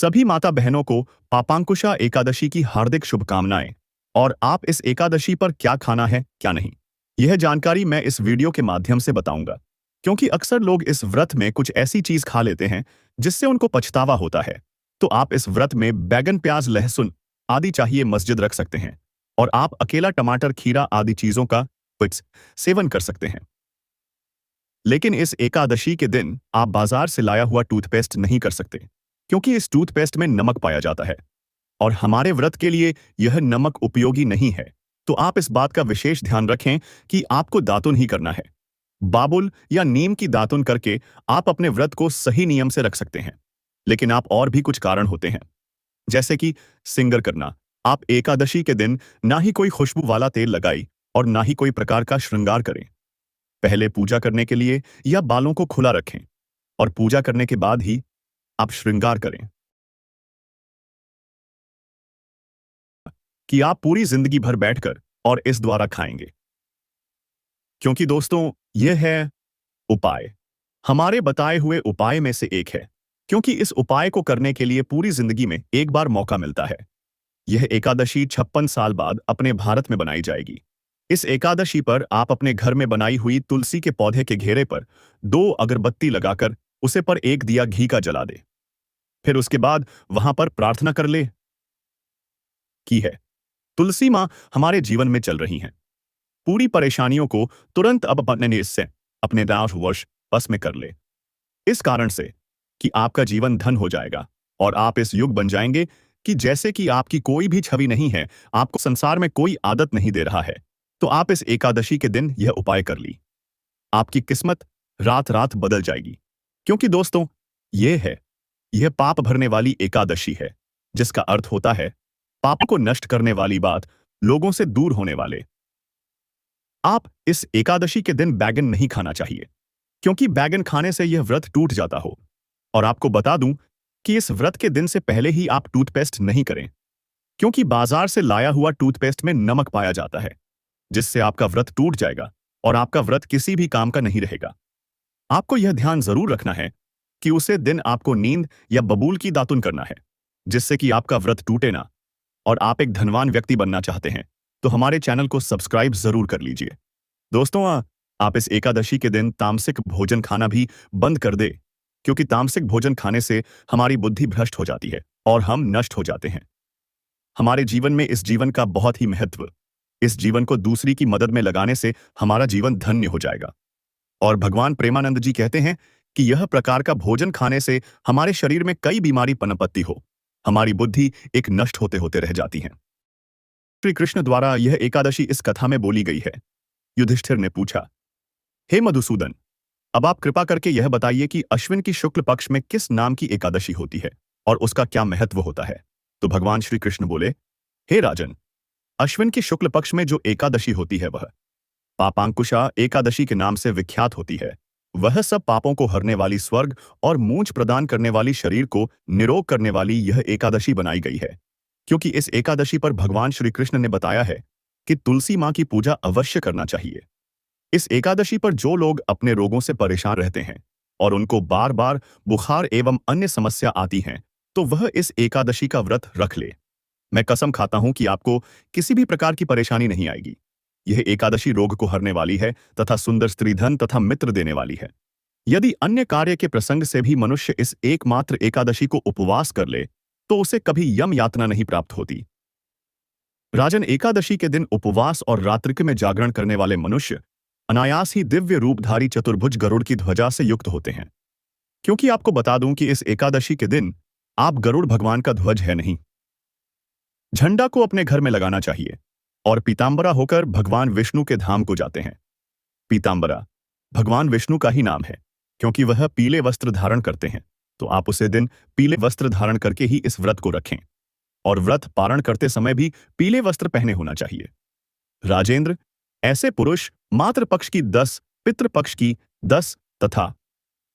सभी माता बहनों को पापांकुशा एकादशी की हार्दिक शुभकामनाएं। और आप इस एकादशी पर क्या खाना है क्या नहीं, यह जानकारी मैं इस वीडियो के माध्यम से बताऊंगा। क्योंकि अक्सर लोग इस व्रत में कुछ ऐसी चीज खा लेते हैं जिससे उनको पछतावा होता है। तो आप इस व्रत में बैगन, प्याज, लहसुन आदि चाहिए मस्जिद रख सकते हैं, और आप अकेला टमाटर, खीरा आदि चीजों का क्विक्स सेवन कर सकते हैं। लेकिन इस एकादशी के दिन आप बाजार से लाया हुआ टूथपेस्ट नहीं कर सकते, क्योंकि इस टूथपेस्ट में नमक पाया जाता है, और हमारे व्रत के लिए यह नमक उपयोगी नहीं है। तो आप इस बात का विशेष ध्यान रखें कि आपको दातुन ही करना है। बाबुल या नीम की दातुन करके आप अपने व्रत को सही नियम से रख सकते हैं। लेकिन आप और भी कुछ कारण होते हैं, जैसे कि सिंगर करना। आप एकादशी के दिन ना ही कोई खुशबू वाला तेल लगाई और ना ही कोई प्रकार का श्रृंगार करें। पहले पूजा करने के लिए या बालों को खुला रखें, और पूजा करने के बाद ही आप श्रृंगार करें। कि आप पूरी जिंदगी भर बैठकर और इस द्वारा खाएंगे। क्योंकि दोस्तों, यह है उपाय, हमारे बताए हुए उपाय में से एक है। क्योंकि इस उपाय को करने के लिए पूरी जिंदगी में एक बार मौका मिलता है। यह एकादशी 56 साल बाद अपने भारत में बनाई जाएगी। इस एकादशी पर आप अपने घर में बनाई हुई तुलसी के पौधे के घेरे पर 2 अगरबत्ती लगाकर उसे पर एक दिया घी का जला दे। फिर उसके बाद वहां पर प्रार्थना कर ले की है, तुलसी मां हमारे जीवन में चल रही हैं। पूरी परेशानियों को तुरंत अब अपने इससे अपने दाव वर्ष बस में कर ले। इस कारण से कि आपका जीवन धन हो जाएगा, और आप इस युग बन जाएंगे कि जैसे कि आपकी कोई भी छवि नहीं है, आपको संसार में कोई आदत नहीं दे रहा है। तो आप इस एकादशी के दिन यह उपाय कर ली, आपकी किस्मत रात रात बदल जाएगी। क्योंकि दोस्तों, यह पाप भरने वाली एकादशी है, जिसका अर्थ होता है पाप को नष्ट करने वाली बात, लोगों से दूर होने वाले। आप इस एकादशी के दिन बैगन नहीं खाना चाहिए, क्योंकि बैगन खाने से यह व्रत टूट जाता हो। और आपको बता दूं कि इस व्रत के दिन से पहले ही आप टूथपेस्ट नहीं करें, क्योंकि बाजार से लाया हुआ टूथपेस्ट में नमक पाया जाता है, जिससे आपका व्रत टूट जाएगा और आपका व्रत किसी भी काम का नहीं रहेगा। आपको यह ध्यान जरूर रखना है कि उसे दिन आपको नींद या बबूल की दातुन करना है, जिससे कि आपका व्रत टूटे ना। और आप एक धनवान व्यक्ति बनना चाहते हैं तो हमारे चैनल को सब्सक्राइब जरूर कर लीजिए। दोस्तों, आप इस एकादशी के दिन तामसिक भोजन खाना भी बंद कर दे, क्योंकि तामसिक भोजन खाने से हमारी बुद्धि भ्रष्ट हो जाती है और हम नष्ट हो जाते हैं। हमारे जीवन में इस जीवन का बहुत ही महत्व, इस जीवन को दूसरी की मदद में लगाने से हमारा जीवन धन्य हो जाएगा। और भगवान प्रेमानंद जी कहते हैं कि यह प्रकार का भोजन खाने से हमारे शरीर में कई बीमारी पनपती हो, हमारी बुद्धि एक नष्ट होते होते रह जाती है। श्री कृष्ण द्वारा यह एकादशी इस कथा में बोली गई है। युधिष्ठिर ने पूछा, हे मधुसूदन, अब आप कृपा करके यह बताइए कि अश्विन की शुक्ल पक्ष में किस नाम की एकादशी होती है और उसका क्या महत्व होता है। तो भगवान श्री कृष्ण बोले, हे राजन, अश्विन की शुक्ल पक्ष में जो एकादशी होती है वह पापांकुशा एकादशी के नाम से विख्यात होती है। वह सब पापों को हरने वाली, स्वर्ग और मूंछ प्रदान करने वाली, शरीर को निरोग करने वाली यह एकादशी बनाई गई है। क्योंकि इस एकादशी पर भगवान श्री कृष्ण ने बताया है कि तुलसी मां की पूजा अवश्य करना चाहिए। इस एकादशी पर जो लोग अपने रोगों से परेशान रहते हैं और उनको बार बार बुखार एवं अन्य समस्या आती हैं, तो वह इस एकादशी का व्रत रख ले। मैं कसम खाता हूं कि आपको किसी भी प्रकार की परेशानी नहीं आएगी। यह एकादशी रोग को हरने वाली है तथा सुंदर स्त्री, धन तथा मित्र देने वाली है। यदि अन्य कार्य के प्रसंग से भी मनुष्य इस एकमात्र एकादशी को उपवास कर ले तो उसे कभी यम यातना नहीं प्राप्त होती। राजन, एकादशी के दिन उपवास और रात्रिक में जागरण करने वाले मनुष्य अनायास ही दिव्य रूपधारी चतुर्भुज गरुड़ की ध्वजा से युक्त होते हैं। क्योंकि आपको बता दूं कि इस एकादशी के दिन आप गरुड़ भगवान का ध्वज है नहीं, झंडा को अपने घर में लगाना चाहिए, और पीतांबरा होकर भगवान विष्णु के धाम को जाते हैं। पीतांबरा भगवान विष्णु का ही नाम है, क्योंकि वह पीले वस्त्र धारण करते हैं। तो आप उसे दिन पीले वस्त्र धारण करके ही इस व्रत को रखें, और व्रत पारण करते समय भी पीले वस्त्र पहने होना चाहिए। राजेंद्र, ऐसे पुरुष मातृ पक्ष की 10, पितृ पक्ष की 10 तथा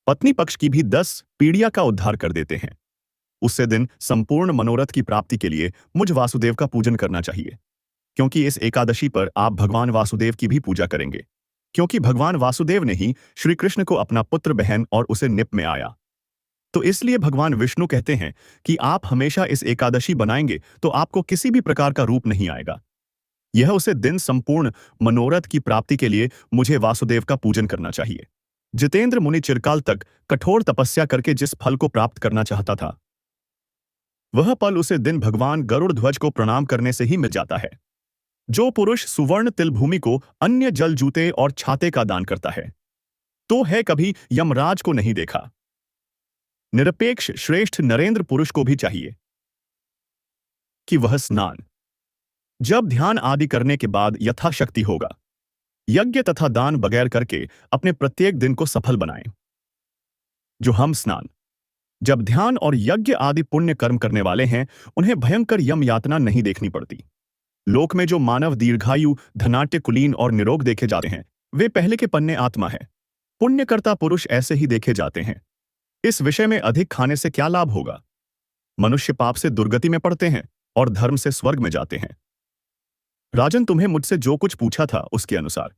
पत्नी पक्ष की भी 10 पीढ़िया का उद्धार कर देते हैं। उससे दिन संपूर्ण मनोरथ की प्राप्ति के लिए मुझ वासुदेव का पूजन करना चाहिए, क्योंकि इस एकादशी पर आप भगवान वासुदेव की भी पूजा करेंगे। क्योंकि भगवान वासुदेव ने ही श्री कृष्ण को अपना पुत्र, बहन और उसे निप में आया। तो इसलिए भगवान विष्णु कहते हैं कि आप हमेशा इस एकादशी बनाएंगे तो आपको किसी भी प्रकार का रूप नहीं आएगा। यह उसे दिन संपूर्ण मनोरथ की प्राप्ति के लिए मुझे वासुदेव का पूजन करना चाहिए। जितेंद्र मुनि चिरकाल तक कठोर तपस्या करके जिस फल को प्राप्त करना चाहता था, वह फल उसे दिन भगवान गरुड़ ध्वज को प्रणाम करने से ही मिल जाता है। जो पुरुष सुवर्ण तिलभूमि को अन्य जल जूते और छाते का दान करता है, तो है कभी यमराज को नहीं देखा। निरपेक्ष श्रेष्ठ नरेंद्र पुरुष को भी चाहिए कि वह स्नान, जब ध्यान आदि करने के बाद यथाशक्ति होगा, यज्ञ तथा दान बगैर करके अपने प्रत्येक दिन को सफल बनाएं। जो हम स्नान, जब ध्यान और यज्ञ आदि पुण्य कर्म करने वाले हैं, उन्हें भयंकर यम यातना नहीं देखनी पड़ती। लोक में जो मानव दीर्घायु, धनाट्य, कुलीन और निरोग देखे जाते हैं, वे पहले के पन्ने आत्मा है। पुण्यकर्ता पुरुष ऐसे ही देखे जाते हैं। इस विषय में अधिक खाने से क्या लाभ होगा? मनुष्य पाप से दुर्गति में पड़ते हैं और धर्म से स्वर्ग में जाते हैं। राजन, तुम्हें मुझसे जो कुछ पूछा था उसके अनुसार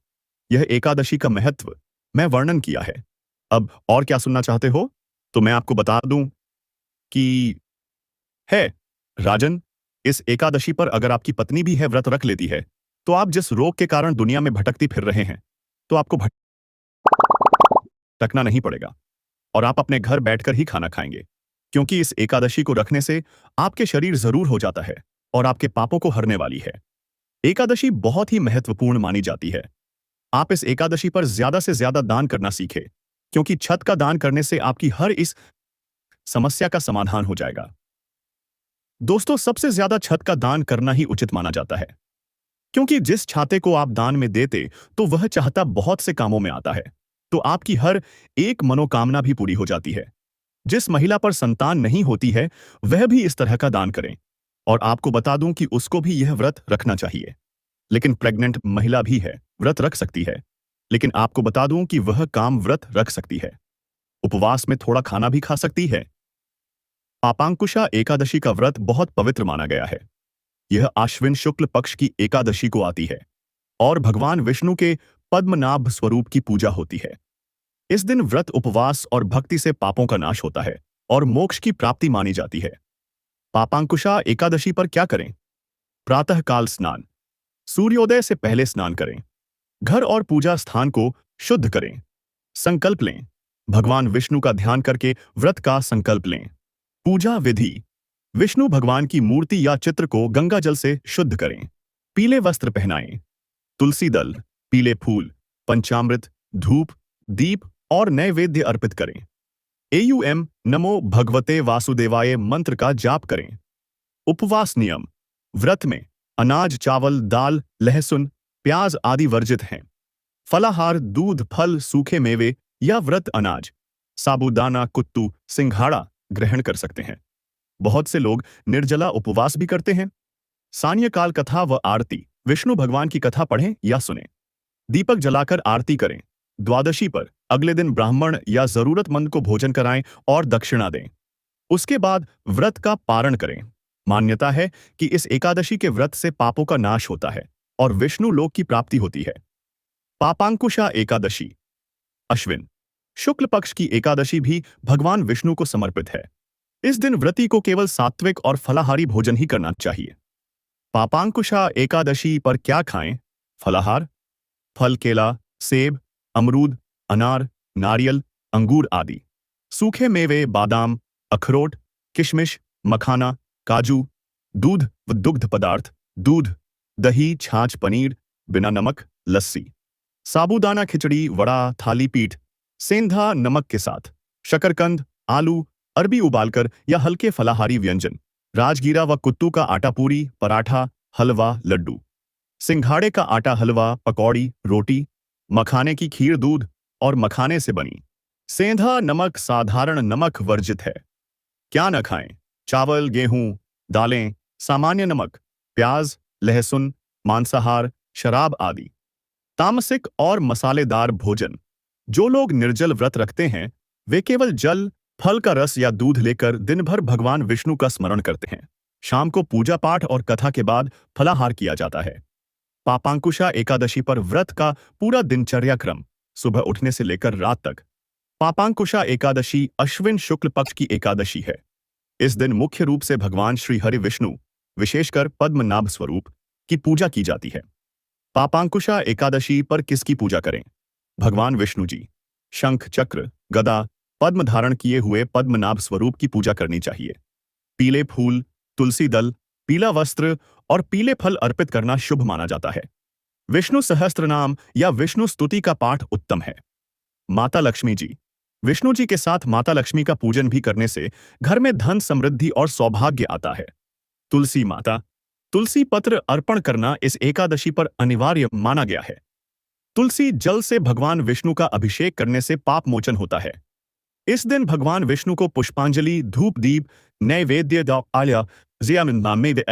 यह एकादशी का महत्व मैं वर्णन किया है। अब और क्या सुनना चाहते हो तो मैं आपको बता दूं कि है राजन, इस एकादशी पर अगर आपकी पत्नी भी है व्रत रख लेती है, तो आप जिस रोग के कारण दुनिया में भटकती फिर रहे हैं, तो आपको भटकना नहीं पड़ेगा और आप अपने घर बैठकर ही खाना खाएंगे, क्योंकि इस एकादशी को रखने से आपके शरीर जरूर हो जाता है और आपके पापों को हरने वाली है। एकादशी बहुत ही महत्वपूर्ण मानी जाती है। आप इस एकादशी पर ज्यादा से ज्यादा दान करना सीखें, क्योंकि छत का दान करने से आपकी हर इस समस्या का समाधान हो जाएगा। दोस्तों, सबसे ज्यादा छत का दान करना ही उचित माना जाता है, क्योंकि जिस छाते को आप दान में देते तो वह चाहता बहुत से कामों में आता है, तो आपकी हर एक मनोकामना भी पूरी हो जाती है। जिस महिला पर संतान नहीं होती है, वह भी इस तरह का दान करें। और आपको बता दूं कि उसको भी यह व्रत रखना चाहिए। लेकिन प्रेग्नेंट महिला भी है, व्रत रख सकती है, लेकिन आपको बता दूं कि वह काम व्रत रख सकती है, उपवास में थोड़ा खाना भी खा सकती है। पापांकुशा एकादशी का व्रत बहुत पवित्र माना गया है। यह आश्विन शुक्ल पक्ष की एकादशी को आती है और भगवान विष्णु के पद्मनाभ स्वरूप की पूजा होती है। इस दिन व्रत, उपवास और भक्ति से पापों का नाश होता है और मोक्ष की प्राप्ति मानी जाती है। पापांकुशा एकादशी पर क्या करें? प्रातःकाल स्नान, सूर्योदय से पहले स्नान करें। घर और पूजा स्थान को शुद्ध करें। संकल्प लें, भगवान विष्णु का ध्यान करके व्रत का संकल्प लें। पूजा विधि: विष्णु भगवान की मूर्ति या चित्र को गंगा जल से शुद्ध करें। पीले वस्त्र पहनाएं। तुलसी दल, पीले फूल, पंचामृत, धूप, दीप और नैवेद्य अर्पित करें। एयूएम नमो भगवते वासुदेवाय मंत्र का जाप करें। उपवास नियम: व्रत में अनाज, चावल, दाल, लहसुन, प्याज आदि वर्जित हैं। फलाहार दूध, फल, सूखे मेवे या व्रत अनाज, साबूदाना, कुत्तू, सिंघाड़ा ग्रहण कर सकते हैं। बहुत से लोग निर्जला उपवास भी करते हैं। सायंकाल कथा व आरती: विष्णु भगवान की कथा पढ़ें या सुनें। दीपक जलाकर आरती करें। द्वादशी पर अगले दिन ब्राह्मण या जरूरतमंद को भोजन कराएं और दक्षिणा दें। उसके बाद व्रत का पारण करें। मान्यता है कि इस एकादशी के व्रत से पापों का नाश होता है और विष्णु लोक की प्राप्ति होती है। पापांकुशा एकादशी: अश्विन शुक्ल पक्ष की एकादशी भी भगवान विष्णु को समर्पित है। इस दिन व्रती को केवल सात्विक और फलाहारी भोजन ही करना चाहिए। पापांकुशा एकादशी पर क्या खाएं? फलाहार: फल, केला, सेब, अमरूद, अनार, नारियल, अंगूर आदि। सूखे मेवे: बादाम, अखरोट, किशमिश, मखाना, काजू। दूध व दुग्ध पदार्थ: दूध, दही, छाछ, पनीर, बिना नमक, लस्सी। साबूदाना खिचड़ी, वड़ा, थाली पीठ, सेंधा नमक के साथ। शकरकंद, आलू, अरबी उबालकर या हल्के फलाहारी व्यंजन। राजगीरा व कुत्तू का आटा पूरी, पराठा, हलवा, लड्डू। सिंघाड़े का आटा हलवा, पकौड़ी, रोटी। मखाने की खीर दूध और मखाने से बनी। सेंधा नमक साधारण नमक वर्जित है। क्या न खाएं? चावल, गेहूं, दालें, सामान्य नमक, प्याज, लहसुन, मांसाहार, शराब आदि। तामसिक और मसालेदार भोजन: जो लोग निर्जल व्रत रखते हैं, वे केवल जल, फल का रस या दूध लेकर दिन भर भगवान विष्णु का स्मरण करते हैं। शाम को पूजा पाठ और कथा के बाद फलाहार किया जाता है। पापांकुशा एकादशी पर व्रत का पूरा दिनचर्या क्रम: सुबह उठने से लेकर रात तक पापांकुशा एकादशी अश्विन शुक्ल पक्ष की एकादशी है। इस दिन मुख्य रूप से भगवान श्री हरि विष्णु, विशेषकर पद्मनाभ स्वरूप, की पूजा की जाती है। पापांकुशा एकादशी पर किसकी पूजा करें? भगवान विष्णु जी, शंख, चक्र, गदा, पद्म धारण किए हुए पद्मनाभ स्वरूप की पूजा करनी चाहिए। पीले फूल, तुलसी दल, पीला वस्त्र और पीले फल अर्पित करना शुभ माना जाता है। विष्णु सहस्त्रनाम या विष्णु स्तुति का पाठ उत्तम है। माता लक्ष्मी जी, विष्णु जी के साथ माता लक्ष्मी का पूजन भी करने से घर में धन, समृद्धि और सौभाग्य आता है। तुलसी माता, तुलसी पत्र अर्पण करना इस एकादशी पर अनिवार्य माना गया है। तुलसी जल से भगवान विष्णु का अभिषेक करने से पाप मोचन होता है। इस दिन भगवान विष्णु को पुष्पांजलि, धूप दीप, नैवेद्य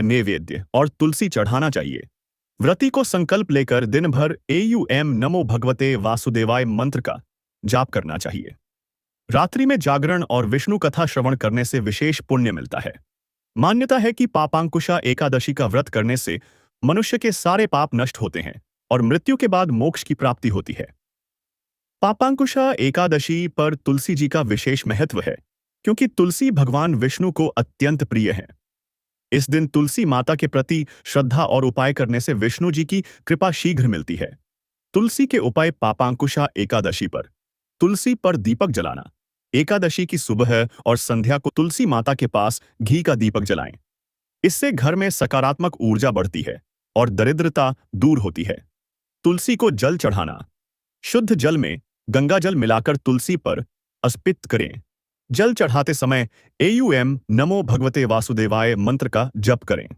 नैवेद्य और तुलसी चढ़ाना चाहिए। व्रती को संकल्प लेकर दिन भर एयूएम नमो भगवते वासुदेवाय मंत्र का जाप करना चाहिए। रात्रि में जागरण और विष्णु कथा श्रवण करने से विशेष पुण्य मिलता है। मान्यता है कि पापांकुशा एकादशी का व्रत करने से मनुष्य के सारे पाप नष्ट होते हैं और मृत्यु के बाद मोक्ष की प्राप्ति होती है। पापांकुशा एकादशी पर तुलसी जी का विशेष महत्व है, क्योंकि तुलसी भगवान विष्णु को अत्यंत प्रिय है। इस दिन तुलसी माता के प्रति श्रद्धा और उपाय करने से विष्णु जी की कृपा शीघ्र मिलती है। तुलसी के उपाय: पापांकुशा एकादशी पर तुलसी पर दीपक जलाना। एकादशी की सुबह और संध्या को तुलसी माता के पास घी का दीपक जलाएं। इससे घर में सकारात्मक ऊर्जा बढ़ती है और दरिद्रता दूर होती है। तुलसी को जल चढ़ाना। शुद्ध जल में गंगा जल मिलाकर तुलसी पर अर्पित करें। जल चढ़ाते समय एयूएम नमो भगवते वासुदेवाय मंत्र का जप करें।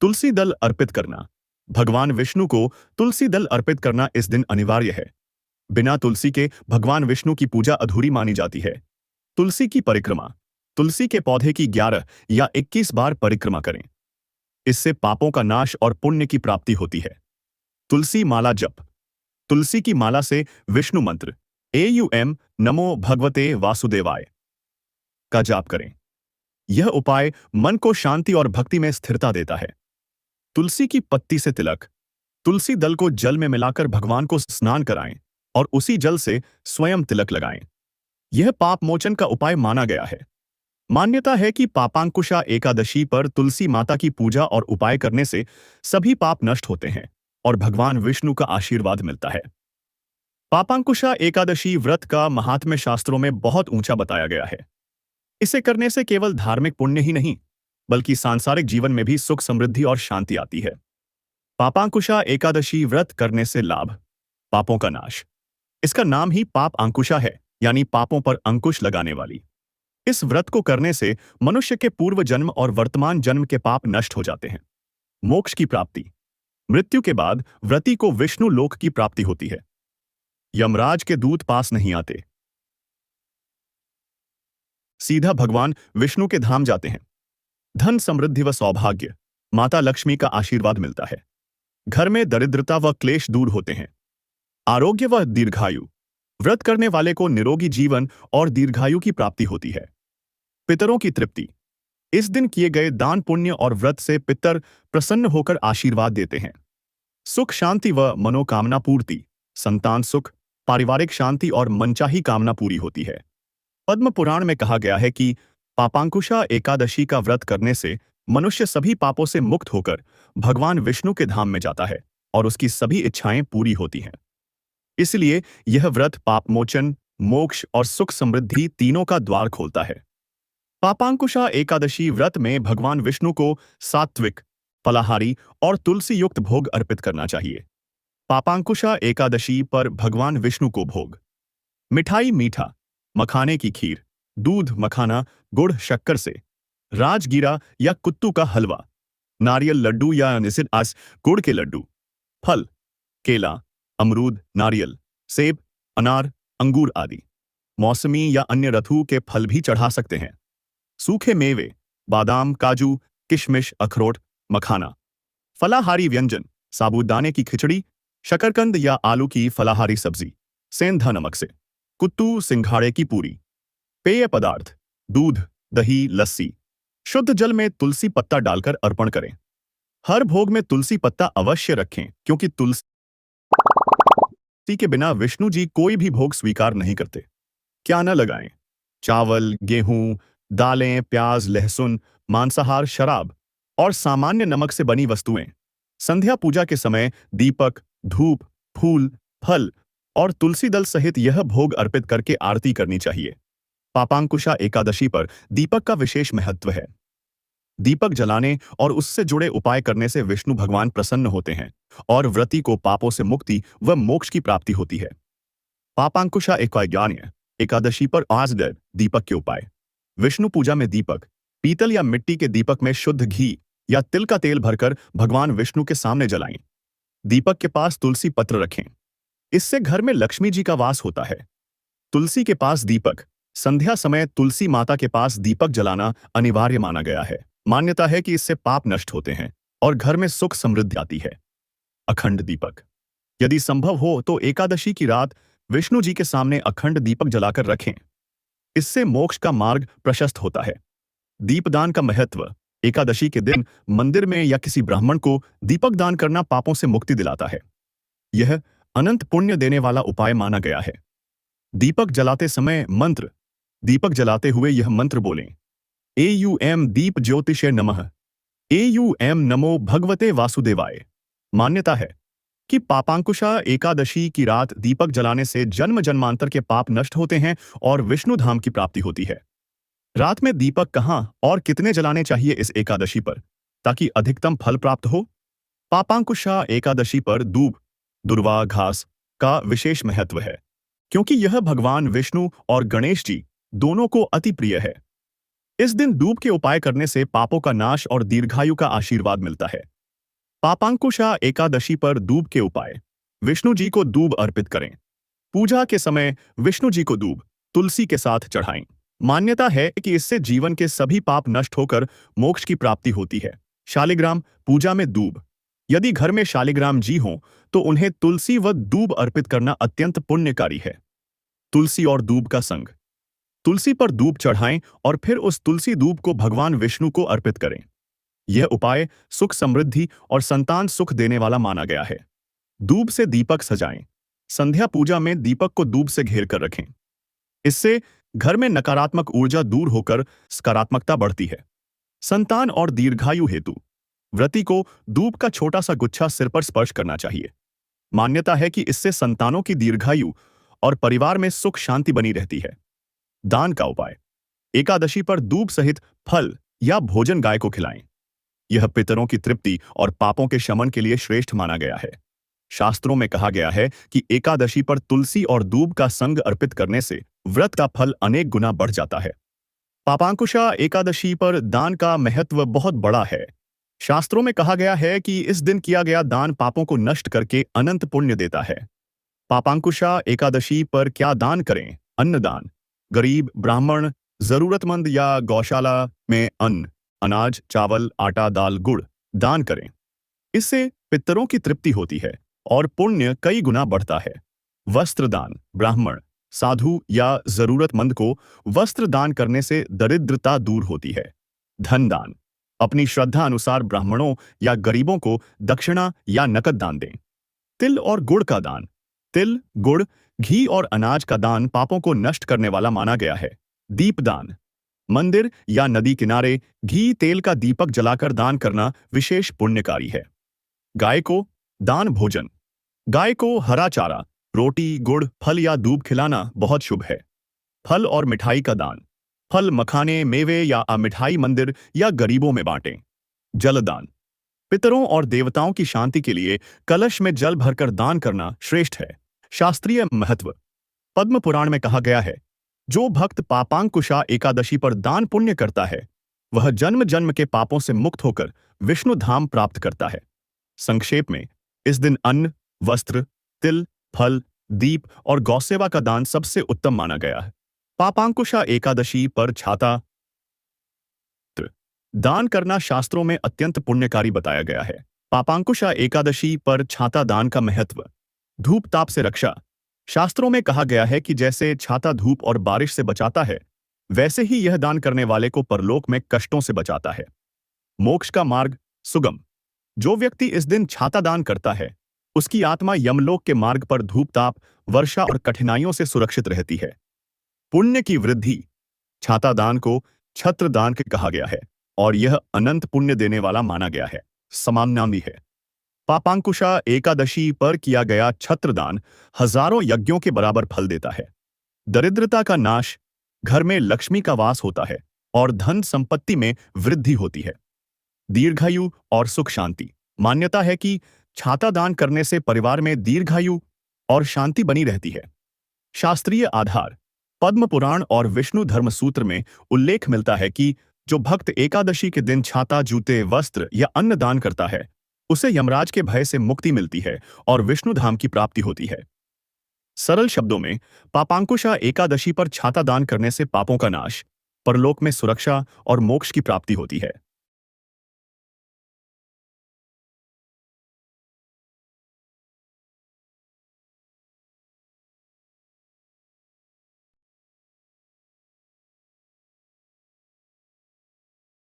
तुलसी दल अर्पित करना। भगवान विष्णु को तुलसी दल अर्पित करना इस दिन अनिवार्य है। बिना तुलसी के भगवान विष्णु की पूजा अधूरी मानी जाती है। तुलसी की परिक्रमा। तुलसी के पौधे की 11 या 21 बार परिक्रमा करें। इससे पापों का नाश और पुण्य की प्राप्ति होती है। तुलसी माला जप। तुलसी की माला से विष्णु मंत्र एयूएम नमो भगवते वासुदेवाय का जाप करें। यह उपाय मन को शांति और भक्ति में स्थिरता देता है। तुलसी की पत्ती से तिलक। तुलसी दल को जल में मिलाकर भगवान को स्नान कराएं और उसी जल से स्वयं तिलक लगाएं। यह पाप मोचन का उपाय माना गया है। मान्यता है कि पापांकुशा एकादशी पर तुलसी माता की पूजा और उपाय करने से सभी पाप नष्ट होते हैं और भगवान विष्णु का आशीर्वाद मिलता है। पापांकुशा एकादशी व्रत का महात्म्य शास्त्रों में बहुत ऊंचा बताया गया है। इसे करने से केवल धार्मिक पुण्य ही नहीं, बल्कि सांसारिक जीवन में भी सुख, समृद्धि और शांति आती है। पापांकुशा एकादशी व्रत करने से लाभ: पापों का नाश। इसका नाम ही पाप अंकुशा है, यानी पापों पर अंकुश लगाने वाली। इस व्रत को करने से मनुष्य के पूर्व जन्म और वर्तमान जन्म के पाप नष्ट हो जाते हैं। मोक्ष की प्राप्ति। मृत्यु के बाद व्रती को विष्णु लोक की प्राप्ति होती है। यमराज के दूत पास नहीं आते, सीधा भगवान विष्णु के धाम जाते हैं। धन, समृद्धि व सौभाग्य, माता लक्ष्मी का आशीर्वाद मिलता है। घर में दरिद्रता व क्लेश दूर होते हैं। आरोग्य व दीर्घायु। व्रत करने वाले को निरोगी जीवन और दीर्घायु की प्राप्ति होती है। पितरों की तृप्ति। इस दिन किए गए दान, पुण्य और व्रत से पितर प्रसन्न होकर आशीर्वाद देते हैं। सुख, शांति व मनोकामना पूर्ति। संतान सुख, पारिवारिक शांति और मनचाही कामना पूरी होती है। पद्म पुराण में कहा गया है कि पापांकुशा एकादशी का व्रत करने से मनुष्य सभी पापों से मुक्त होकर भगवान विष्णु के धाम में जाता है और उसकी सभी इच्छाएं पूरी होती हैं। इसलिए यह व्रत पापमोचन, मोक्ष और सुख समृद्धि तीनों का द्वार खोलता है। पापांकुशा एकादशी व्रत में भगवान विष्णु को सात्विक, फलाहारी और तुलसी युक्त भोग अर्पित करना चाहिए। पापांकुशा एकादशी पर भगवान विष्णु को भोग: मिठाई, मीठा, मखाने की खीर, दूध, मखाना, गुड़, शक्कर से, राजगीरा या कुत्तू का हलवा, नारियल लड्डू या निसिद आस गुड़ के लड्डू, फल, केला, अमरूद, नारियल, सेब, अनार, अंगूर आदि। मौसमी या अन्य ऋतु के फल भी चढ़ा सकते हैं। सूखे मेवे, बादाम, काजू, किशमिश, अखरोट, मखाना। फलाहारी व्यंजन: साबूदाने की खिचड़ी, शकरकंद या आलू की फलाहारी सब्जी, सेंधा नमक से, कुत्तू, सिंघाड़े की पूरी। पेय पदार्थ: दूध, दही, लस्सी। शुद्ध जल में तुलसी पत्ता डालकर अर्पण करें। हर भोग में तुलसी पत्ता अवश्य रखें, क्योंकि तुलसी के बिना विष्णु जी कोई भी भोग स्वीकार नहीं करते। क्या न लगाएं? चावल, गेहूं, दालें, प्याज, लहसुन, मांसाहार, शराब और सामान्य नमक से बनी वस्तुएं। संध्या पूजा के समय दीपक, धूप, फूल, फल और तुलसी दल सहित यह भोग अर्पित करके आरती करनी चाहिए। पापांकुशा एकादशी पर दीपक का विशेष महत्व है। दीपक जलाने और उससे जुड़े उपाय करने से विष्णु भगवान प्रसन्न होते हैं और व्रती को पापों से मुक्ति व मोक्ष की प्राप्ति होती है। पापांकुशा एकादशी एकादशी पर आज दीपक के उपाय। विष्णु पूजा में दीपक पीतल या मिट्टी के दीपक में शुद्ध घी या तिल का तेल भरकर भगवान विष्णु के सामने जलाएं। दीपक के पास तुलसी पत्र रखें। इससे घर में लक्ष्मी जी का वास होता है। तुलसी के पास दीपक संध्या समय तुलसी माता के पास दीपक जलाना अनिवार्य माना गया है। मान्यता है कि इससे पाप नष्ट होते हैं और घर में सुख समृद्धि आती है। अखंड दीपक यदि संभव हो तो एकादशी की रात विष्णु जी के सामने अखंड दीपक जलाकर रखें। इससे मोक्ष का मार्ग प्रशस्त होता है। दीपदान का महत्व। एकादशी के दिन मंदिर में या किसी ब्राह्मण को दीपक दान करना पापों से मुक्ति दिलाता है। यह अनंत पुण्य देने वाला उपाय माना गया है। दीपक जलाते समय मंत्र। दीपक जलाते हुए यह मंत्र बोलें। एयूएम दीप ज्योतिषे नमः। एयूएम नमो भगवते वासुदेवाय। मान्यता है कि पापांकुशा एकादशी की रात दीपक जलाने से जन्म जन्मांतर के पाप नष्ट होते हैं और विष्णु धाम की प्राप्ति होती है। रात में दीपक कहां और कितने जलाने चाहिए इस एकादशी पर ताकि अधिकतम फल प्राप्त हो? पापांकुशा एकादशी पर दूब, दुर्वा घास का विशेष महत्व है क्योंकि यह भगवान विष्णु और गणेश जी दोनों को अति प्रिय है। इस दिन दूब के उपाय करने से पापों का नाश और दीर्घायु का आशीर्वाद मिलता है। पापांकुशा एकादशी पर दूब के उपाय। विष्णु जी को दूब अर्पित करें। पूजा के समय विष्णु जी को दूब तुलसी के साथ चढ़ाएं। मान्यता है कि इससे जीवन के सभी पाप नष्ट होकर मोक्ष की प्राप्ति होती है। शालिग्राम पूजा में दूब। यदि घर में शालिग्राम जी हों तो उन्हें तुलसी व दूब अर्पित करना अत्यंत पुण्यकारी है। तुलसी और दूब का संग। तुलसी पर दूब चढ़ाएं और फिर उस तुलसी दूब को भगवान विष्णु को अर्पित करें। यह उपाय सुख समृद्धि और संतान सुख देने वाला माना गया है। दूब से दीपक सजाएं। संध्या पूजा में दीपक को दूब से घेर कर रखें। इससे घर में नकारात्मक ऊर्जा दूर होकर सकारात्मकता बढ़ती है। संतान और दीर्घायु हेतु व्रती को दूब का छोटा सा गुच्छा सिर पर स्पर्श करना चाहिए। मान्यता है कि इससे संतानों की दीर्घायु और परिवार में सुख शांति बनी रहती है। दान का उपाय। एकादशी पर दूब सहित फल या भोजन गाय को खिलाएं। यह पितरों की तृप्ति और पापों के शमन के लिए श्रेष्ठ माना गया है। शास्त्रों में कहा गया है कि एकादशी पर तुलसी और दूब का संग अर्पित करने से व्रत का फल अनेक गुना बढ़ जाता है। पापांकुशा एकादशी पर दान का महत्व बहुत बड़ा है। शास्त्रों में कहा गया है कि इस दिन किया गया दान पापों को नष्ट करके अनंत पुण्य देता है। पापांकुशा एकादशी पर क्या दान करें? अन्नदान। गरीब, ब्राह्मण, जरूरतमंद या गौशाला में अन्न, अनाज, चावल, आटा, दाल, गुड़ दान करें। इससे पितरों की तृप्ति होती है और पुण्य कई गुना बढ़ता है। वस्त्र दान। ब्राह्मण, साधु या जरूरतमंद को वस्त्र दान करने से दरिद्रता दूर होती है। धन दान। अपनी श्रद्धा अनुसार ब्राह्मणों या गरीबों को दक्षिणा या नकद दान दें। तिल और गुड़ का दान। तिल, गुड़, घी और अनाज का दान पापों को नष्ट करने वाला माना गया है। दीपदान। मंदिर या नदी किनारे घी तेल का दीपक जलाकर दान करना विशेष पुण्यकारी है। गाय को दान भोजन। गाय को हरा चारा, रोटी, गुड़, फल या दूब खिलाना बहुत शुभ है। फल और मिठाई का दान। फल, मखाने, मेवे या मिठाई मंदिर या गरीबों में बांटें। जलदान। पितरों और देवताओं की शांति के लिए कलश में जल भरकर दान करना श्रेष्ठ है। शास्त्रीय महत्व। पद्म पुराण में कहा गया है, जो भक्त पापांकुशा एकादशी पर दान पुण्य करता है वह जन्म जन्म के पापों से मुक्त होकर विष्णु धाम प्राप्त करता है। संक्षेप में, इस दिन अन्न, वस्त्र, तिल, फल, दीप और गौसेवा का दान सबसे उत्तम माना गया है। पापांकुशा एकादशी पर छाता दान करना शास्त्रों में अत्यंत पुण्यकारी बताया गया है। पापांकुशा एकादशी पर छाता दान का महत्व। धूप ताप से रक्षा। शास्त्रों में कहा गया है कि जैसे छाता धूप और बारिश से बचाता है, वैसे ही यह दान करने वाले को परलोक में कष्टों से बचाता है। मोक्ष का मार्ग सुगम। जो व्यक्ति इस दिन छाता दान करता है, उसकी आत्मा यमलोक के मार्ग पर धूप ताप, वर्षा और कठिनाइयों से सुरक्षित रहती है। पुण्य की वृद्धि। छाता दान को छत्र दान के कहा गया है और यह अनंत पुण्य देने वाला माना गया है। समानामी है। पापांकुशा एकादशी पर किया गया छत्रदान हजारों यज्ञों के बराबर फल देता है। दरिद्रता का नाश, घर में लक्ष्मी का वास होता है और धन संपत्ति में वृद्धि होती है। दीर्घायु और सुख शांति। मान्यता है कि छाता दान करने से परिवार में दीर्घायु और शांति बनी रहती है। शास्त्रीय आधार। पद्म पुराण और विष्णु धर्म सूत्र में उल्लेख मिलता है कि जो भक्त एकादशी के दिन छाता, जूते, वस्त्र या अन्न दान करता है, उसे यमराज के भय से मुक्ति मिलती है और विष्णु धाम की प्राप्ति होती है। सरल शब्दों में, पापांकुशा एकादशी पर छाता दान करने से पापों का नाश, परलोक में सुरक्षा और मोक्ष की प्राप्ति होती है।